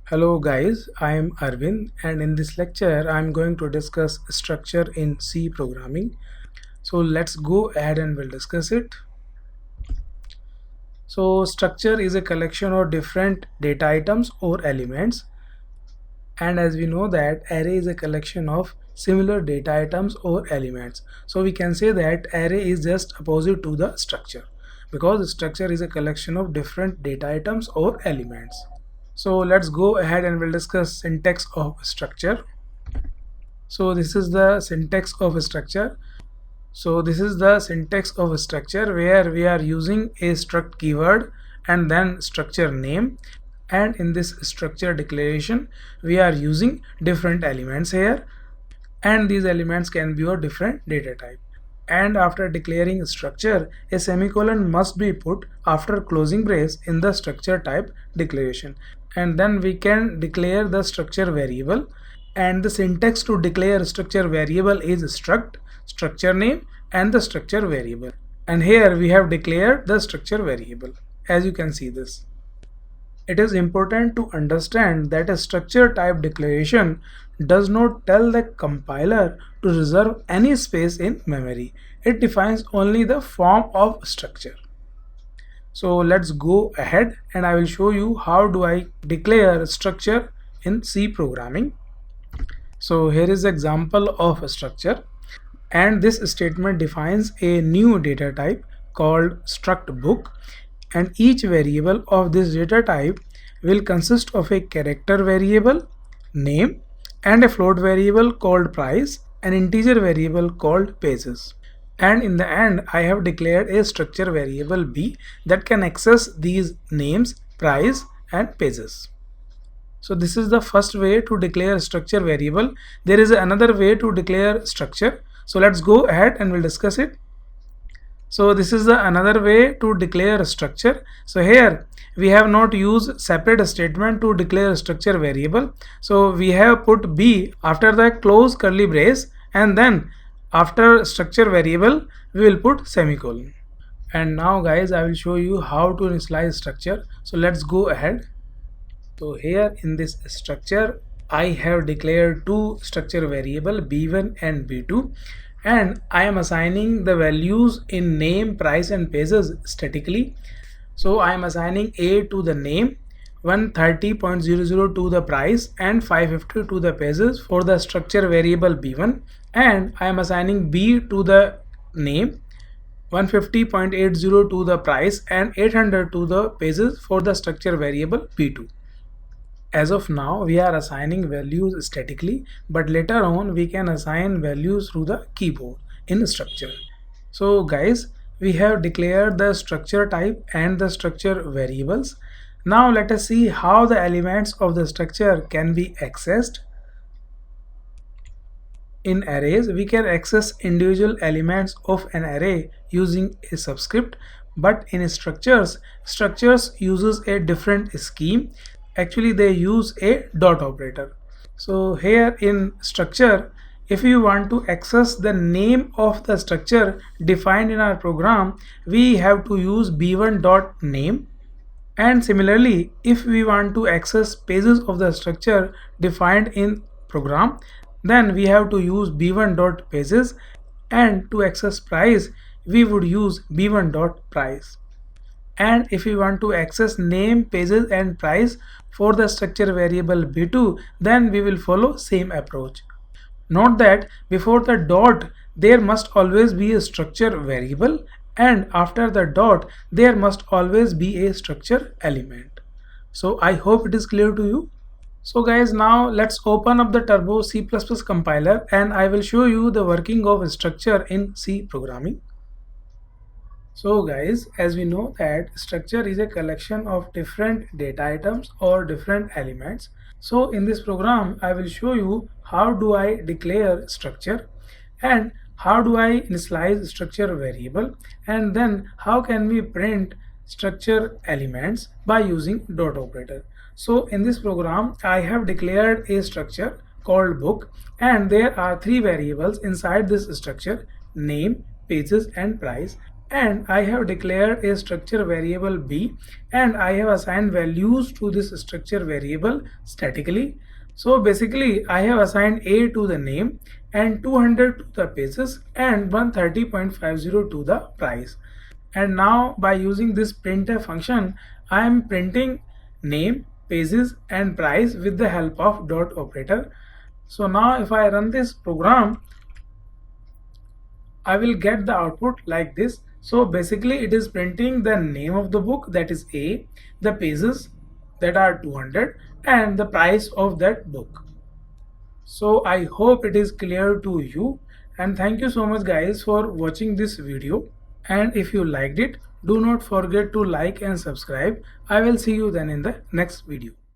Hello guys, I am Arvind and in this lecture I am going to discuss structure in C programming. So let's go ahead and we'll discuss it. So structure is a collection of different data items or elements, and as we know that array is a collection of similar data items or elements. So we can say that array is just opposite to the structure because structure is a collection of different data items or elements. So let's go ahead and we'll discuss syntax of structure. So this is the syntax of a structure. So this is the syntax of a structure where we are using a struct keyword and then structure name, and in this structure declaration we are using different elements here, and these elements can be of different data type. And after declaring structure, a semicolon must be put after closing brace in the structure type declaration, and then we can declare the structure variable. And the syntax to declare structure variable is struct, structure name, and the structure variable. And here we have declared the structure variable, as you can see this. It is important to understand that a structure type declaration does not tell the compiler to reserve any space in memory. It defines only the form of structure. So let's go ahead and I will show you how do I declare structure in C programming. So here is example of a structure, and this statement defines a new data type called struct book, and each variable of this data type will consist of a character variable name and a float variable called price, an integer variable called pages. And in the end I have declared a structure variable b that can access these names, price and pages. So this is the first way to declare structure variable. There is another way to declare structure. So let's go ahead and we'll discuss it. So this is another way to declare structure. So here we have not used separate statement to declare structure variable. So we have put b after the close curly brace, and then after structure variable we will put semicolon. And now guys I will show you how to initialize structure. So let's go ahead. So here in this structure I have declared two structure variable b1 and b2, and I am assigning the values in name, price and pages statically. So I am assigning a to the name, 130.00 to the price and 550 to the pages for the structure variable b1, and I am assigning b to the name, 150.80 to the price and 800 to the pages for the structure variable b2. As of now we are assigning values statically, but later on we can assign values through the keyboard in structure. So guys, we have declared the structure type and the structure variables. Now let us see how the elements of the structure can be accessed. In arrays we can access individual elements of an array using a subscript, but in structures uses a different scheme. Actually they use a dot operator. So here in structure, if you want to access the name of the structure defined in our program, we have to use b1 dot name, and similarly if we want to access pages of the structure defined in program, then we have to use b1 dot pages, and to access price we would use b1 dot price. And if we want to access name, pages and price for the structure variable b2, then we will follow same approach. Note that before the dot there must always be a structure variable, and after the dot there must always be a structure element. So I hope it is clear to you. So guys, now let's open up the Turbo C++ compiler and I will show you the working of structure in C programming. So guys, as we know that structure is a collection of different data items or different elements. So in this program I will show you how do I declare structure, and how do I initialize structure variable, and then how can we print structure elements by using dot operator. So in this program I have declared a structure called book, and there are three variables inside this structure: name, pages and price. and I have declared a structure variable b, and I have assigned values to this structure variable statically. So basically I have assigned a to the name and 200 to the pages and 130.50 to the price. And now by using this printf function, I am printing name, pages and price with the help of dot operator. So now if I run this program, I will get the output like this. So basically it is printing the name of the book, that is A, the pages that are 200 and the price of that book. So I hope it is clear to you, and thank you so much guys for watching this video. And if you liked it, do not forget to like and subscribe. I will see you then in the next video.